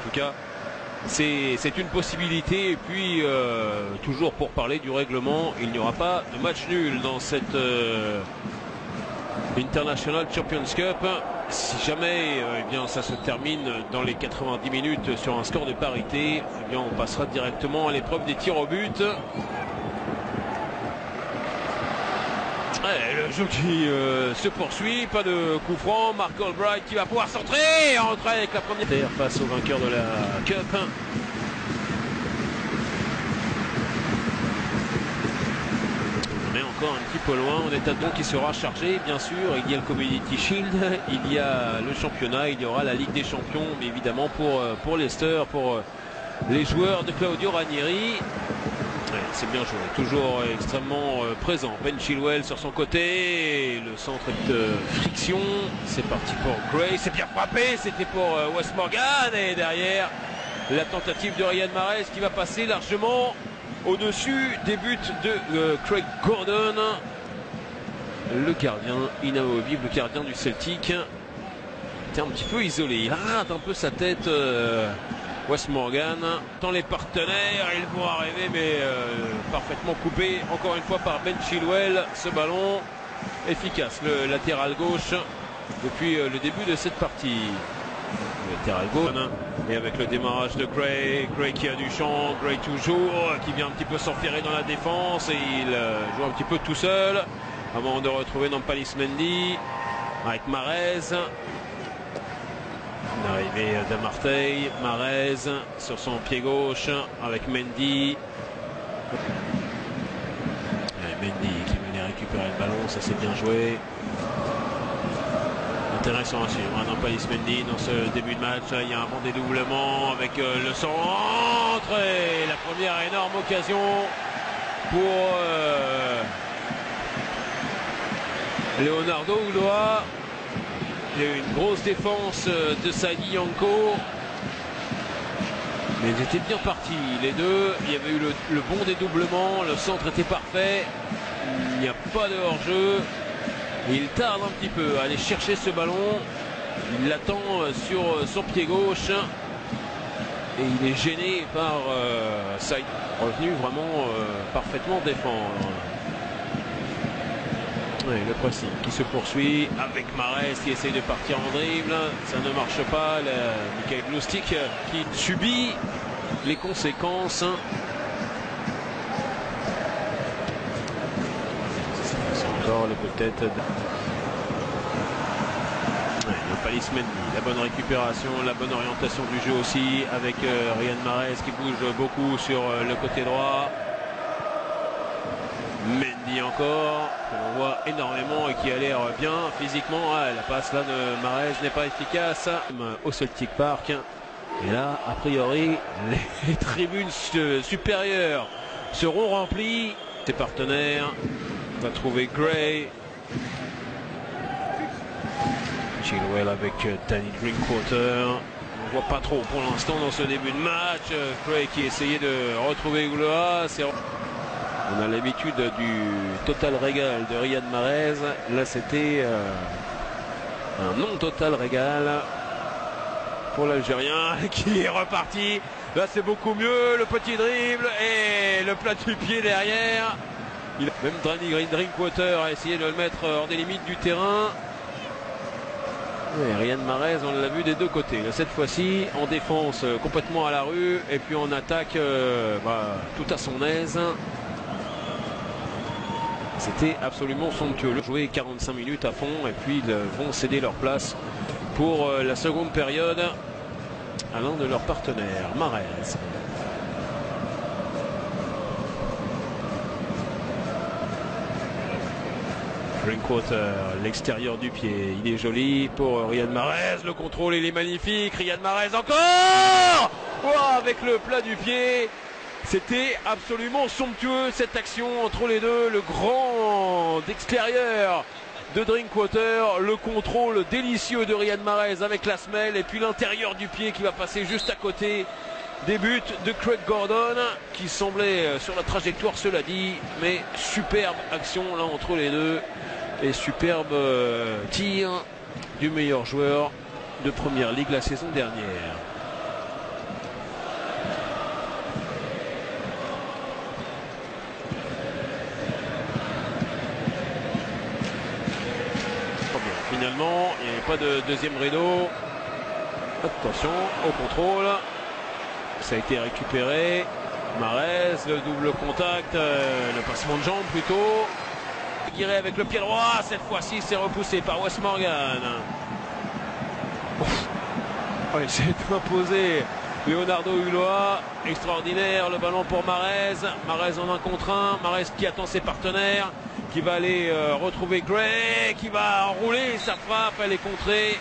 tout cas, c'est une possibilité. Et puis, toujours pour parler du règlement, il n'y aura pas de match nul dans cette International Champions Cup. Si jamais eh bien, ça se termine dans les 90 minutes sur un score de parité, eh bien, on passera directement à l'épreuve des tirs au but. Le jeu qui se poursuit, pas de coup franc. Mark Albright qui va pouvoir centrer, entrer avec la première terre face au vainqueur de la Cup. Mais encore un petit peu loin, on est à donc qui sera chargé, bien sûr. Il y a le Community Shield, il y a le championnat, il y aura la Ligue des Champions, mais évidemment pour Leicester, pour les joueurs de Claudio Ranieri. Ouais, c'est bien joué, toujours extrêmement présent. Ben Chilwell sur son côté, le centre de friction, c'est parti pour Gray, c'est bien frappé, c'était pour Wes Morgan, et derrière la tentative de Riyad Mahrez qui va passer largement au-dessus des buts de Craig Gordon, le gardien inamovible, le gardien du Celtic. Était un petit peu isolé, il rate un peu sa tête. Wes Morgan, dans les partenaires, il vont arriver, mais parfaitement coupé encore une fois par Ben Chilwell. Ce ballon efficace, le latéral gauche depuis le début de cette partie. Le latéral gauche, et avec le démarrage de Gray, Gray qui a du champ, Gray toujours, qui vient un petit peu s'enferrer dans la défense, et il joue un petit peu tout seul avant de retrouver Nampalys Mendy avec Mahrez. L'arrivée d'Amartey, Mahrez sur son pied gauche avec Mendy. Mendy qui venait récupérer le ballon, ça c'est bien joué. Intéressant à suivre, Nampalys Mendy dans ce début de match. Il y a un bon dédoublement avec le centre et la première énorme occasion pour Leonardo Ulloa. Il y a eu une grosse défense de Saïdi Yanko. Mais ils étaient bien partis, les deux. Il y avait eu le bon dédoublement. Le centre était parfait. Il n'y a pas de hors-jeu. Il tarde un petit peu à aller chercher ce ballon. Il l'attend sur son pied gauche. Et il est gêné par Saïdi. Revenu vraiment parfaitement défendre. Ouais, le pressing qui se poursuit avec Mahrez qui essaye de partir en dribble, ça ne marche pas. Michael Lustig qui subit les conséquences. C'est encore le peut-être Nampalys Mendy, la bonne récupération, la bonne orientation du jeu aussi avec Riyad Mahrez qui bouge beaucoup sur le côté droit. Mendy encore, que l'on voit énormément et qui a l'air bien physiquement. La passe là de Mahrez n'est pas efficace au Celtic Park. Et là, a priori, les tribunes supérieures seront remplies. Ses partenaires, on va trouver Gray. Chilwell avec Danny Drinkwater. On ne voit pas trop pour l'instant dans ce début de match. Gray qui essayait de retrouver Ulloa. On a l'habitude du total régal de Riyad Mahrez. Là, c'était un non-total régal pour l'Algérien qui est reparti. Là, c'est beaucoup mieux. Le petit dribble et le plat du pied derrière. Même Danny Drinkwater a essayé de le mettre hors des limites du terrain. Et Riyad Mahrez, on l'a vu des deux côtés. Là, cette fois-ci, en défense complètement à la rue. Et puis en attaque tout à son aise. C'était absolument somptueux. Jouer 45 minutes à fond et puis ils vont céder leur place pour la seconde période à l'un de leurs partenaires, Mahrez. Drinkwater, l'extérieur du pied, il est joli pour Riyad Mahrez. Le contrôle, il est magnifique. Riyad Mahrez encore avec le plat du pied. C'était absolument somptueux cette action entre les deux. Le grand extérieur de Drinkwater, le contrôle délicieux de Riyad Mahrez avec la semelle et puis l'intérieur du pied qui va passer juste à côté des buts de Craig Gordon qui semblait sur la trajectoire, cela dit, mais superbe action là entre les deux et superbe tir du meilleur joueur de Première Ligue la saison dernière. pas de deuxième rideau. Attention au contrôle. Ça a été récupéré. Mahrez, le double contact, le passement de jambe plutôt. Guiré avec le pied droit. Cette fois-ci, c'est repoussé par Wes Morgan. Oh, il s'est imposé. Leonardo Ulloa, extraordinaire, le ballon pour Mahrez. Mahrez en 1 contre 1. Mahrez qui attend ses partenaires, qui va aller retrouver Gray, qui va enrouler sa frappe, elle est contrée.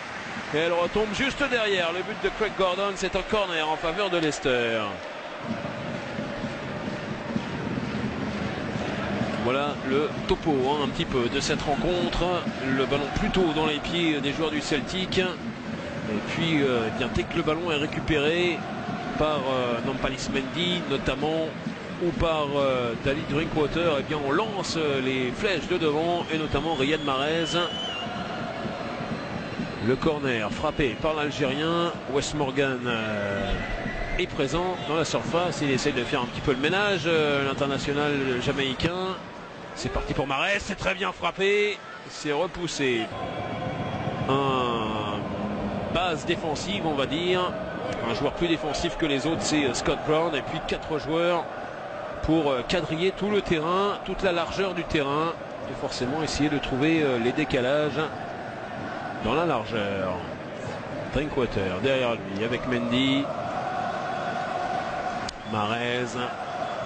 Et elle retombe juste derrière. Le but de Craig Gordon, c'est un corner en faveur de Leicester. Voilà le topo un petit peu de cette rencontre. Le ballon plutôt dans les pieds des joueurs du Celtic. Et puis bien dès que le ballon est récupéré par Nampalys Mendy notamment, ou par Dali Drinkwater, et bien on lance les flèches de devant, et notamment Riyad Mahrez. Le corner frappé par l'Algérien. Wes Morgan est présent dans la surface. Il essaye de faire un petit peu le ménage, l'international jamaïcain. C'est parti pour Mahrez, c'est très bien frappé. C'est repoussé. Un base défensive, on va dire. Un joueur plus défensif que les autres, c'est Scott Brown. Et puis 4 joueurs pour quadriller tout le terrain, toute la largeur du terrain. Et forcément essayer de trouver les décalages dans la largeur. Drinkwater derrière lui avec Mendy. Mahrez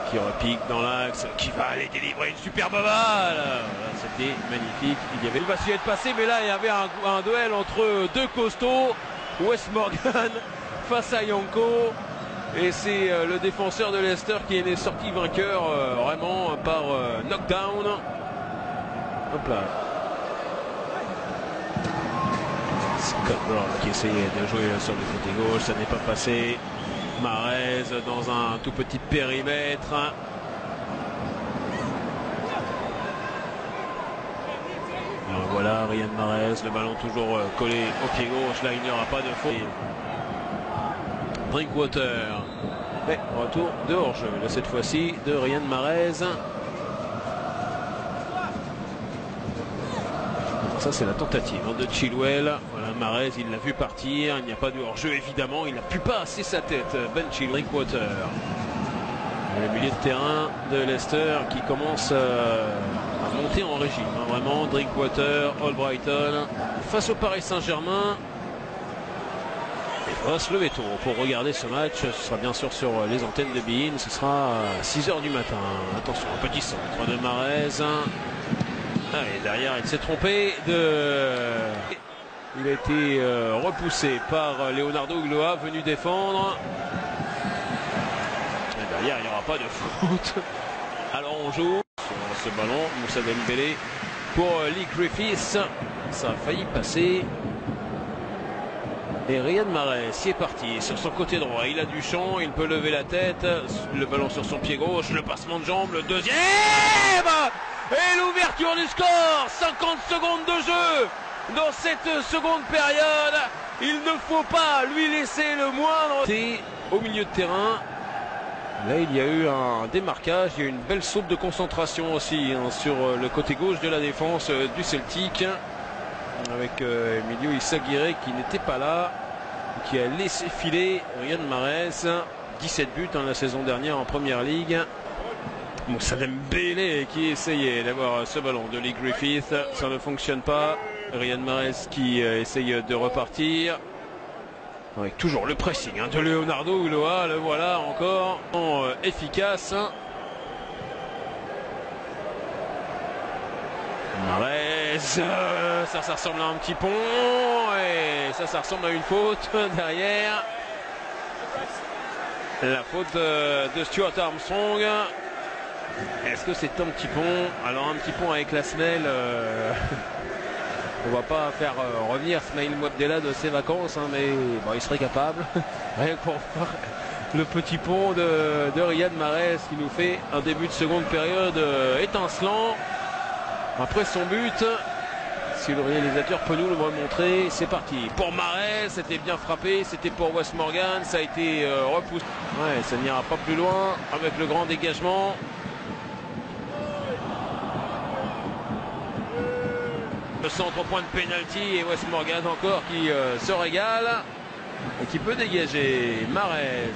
qui repique dans l'axe, qui va aller délivrer une superbe balle. Voilà, c'était magnifique. Il va essayer de passer, mais là il y avait un duel entre deux costauds. Wes Morgan face à Yanko. Et c'est le défenseur de Leicester qui est sorti vainqueur vraiment par knockdown. Hop là. Scott Brown qui essayait de jouer sur le côté gauche, ça n'est pas passé. Mahrez dans un tout petit périmètre. Alors voilà, Riyad Mahrez, le ballon toujours collé au pied gauche. Là, il n'y aura pas de faute. Drinkwater. Et retour de hors-jeu, cette fois-ci, de Riyad Mahrez. Ça, c'est la tentative de Chilwell. Voilà, Mahrez, il l'a vu partir. Il n'y a pas de hors-jeu, évidemment. Il n'a pu passer sa tête. Ben Chilwell, Drinkwater. Le milieu de terrain de Leicester qui commence à monter en régime. Vraiment, Drinkwater, Albrighton. Face au Paris Saint-Germain. Il va se lever tôt pour regarder ce match. Ce sera bien sûr sur les antennes de beIN. Ce sera à 6 h du matin. Attention, un petit centre de Mahrez. Et derrière, il s'est trompé. Il a été repoussé par Leonardo Ulloa, venu défendre. Et derrière, il n'y aura pas de foot. Alors on joue sur ce ballon. Moussa Dembélé pour Lee Griffiths. Ça a failli passer. Et Riyad Mahrez est parti sur son côté droit. Il a du champ, il peut lever la tête. Le ballon sur son pied gauche. Le passement de jambe, le deuxième. Et l'ouverture du score. 50 secondes de jeu dans cette seconde période. Il ne faut pas lui laisser le moindre. Au milieu de terrain. Là, il y a eu un démarquage. Il y a eu une belle saute de concentration aussi sur le côté gauche de la défense du Celtic. Avec Emilio Izaguirre qui n'était pas là. Qui a laissé filer Riyad Mahrez. 17 buts la saison dernière en Première Ligue. Moussa Dembélé qui essayait d'avoir ce ballon de Lee Griffiths, ça ne fonctionne pas. Riyad Mahrez qui essaye de repartir. Avec toujours le pressing de Leonardo Ulloa, le voilà encore efficace. Mahrez, ça ressemble à un petit pont et ça ressemble à une faute derrière. La faute de Stuart Armstrong. Est-ce que c'est un petit pont? Alors un petit pont avec la semelle, on va pas faire revenir Smaïl Mouabdella de ses vacances, mais bon, il serait capable. Rien que pour voir le petit pont de Riyad Mahrez qui nous fait un début de seconde période étincelant. Après son but, si le réalisateur peut nous le remontrer, c'est parti. Pour Mahrez, c'était bien frappé, c'était pour Wes Morgan, ça a été repoussé. Ouais, ça n'ira pas plus loin avec le grand dégagement. Le centre au point de pénalty et Wes Morgan encore qui se régale et qui peut dégager Mahrez.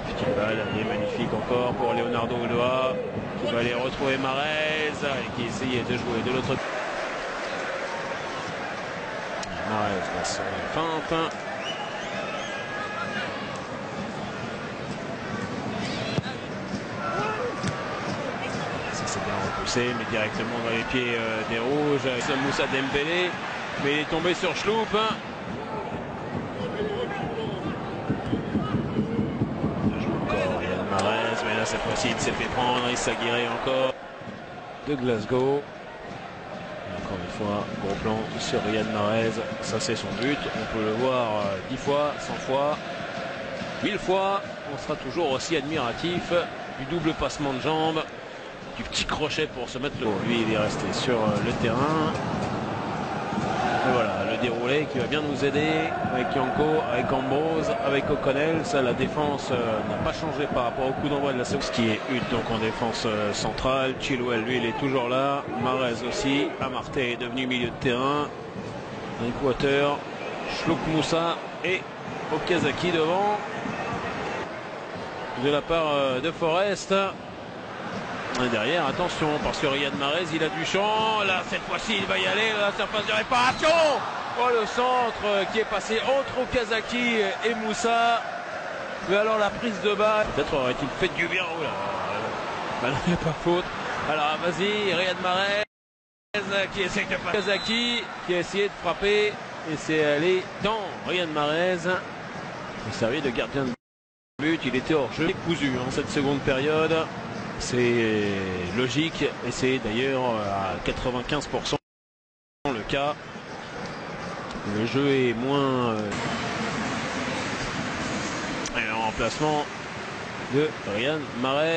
Petite balle, elle est magnifique encore pour Leonardo Ulloa qui va aller retrouver Mahrez et qui essayait de jouer de l'autre côté. Mahrez va se feinte. Ça c'est bien repoussé, mais directement dans les pieds des Rouges. Moussa Dembélé, mais il est tombé sur Schloup. Mahrez, mais là cette fois-ci il s'est fait prendre, il s'aguirait encore de Glasgow. Et encore une fois, gros plan sur Riyad Mahrez, ça c'est son but, on peut le voir 10 fois, 100 fois, 1000 fois, on sera toujours aussi admiratif du double passement de jambes, du petit crochet pour se mettre le... Lui il est resté sur le terrain. Et voilà, le déroulé qui va bien nous aider avec Yanko, avec Ambrose, avec O'Connell. Ça, la défense n'a pas changé par rapport au coup d'envoi de la seconde. Ce qui est Huth donc en défense centrale. Chilwell, lui, il est toujours là. Mahrez aussi. Amartey est devenu milieu de terrain. Drinkwater, Schloup Moussa et Okazaki devant. De la part de Forest. Et derrière, attention, parce que Riyad Mahrez, il a du champ. Là, cette fois-ci, il va y aller. La surface de réparation. Oh, le centre qui est passé entre Okazaki et Moussa. Mais alors, la prise de balle. Peut-être aurait-il fait du bien. Oh là, bah, il n'y a pas faute. Alors, vas-y, Riyad Mahrez qui essaye de passer. Okazaki qui a essayé de frapper. Et c'est allé dans Riyad Mahrez. Il servait de gardien de but. Il était hors jeu. Cousu en cette seconde période. C'est logique et c'est d'ailleurs à 95% le cas. Le jeu est moins et le remplacement de Riyad Mahrez.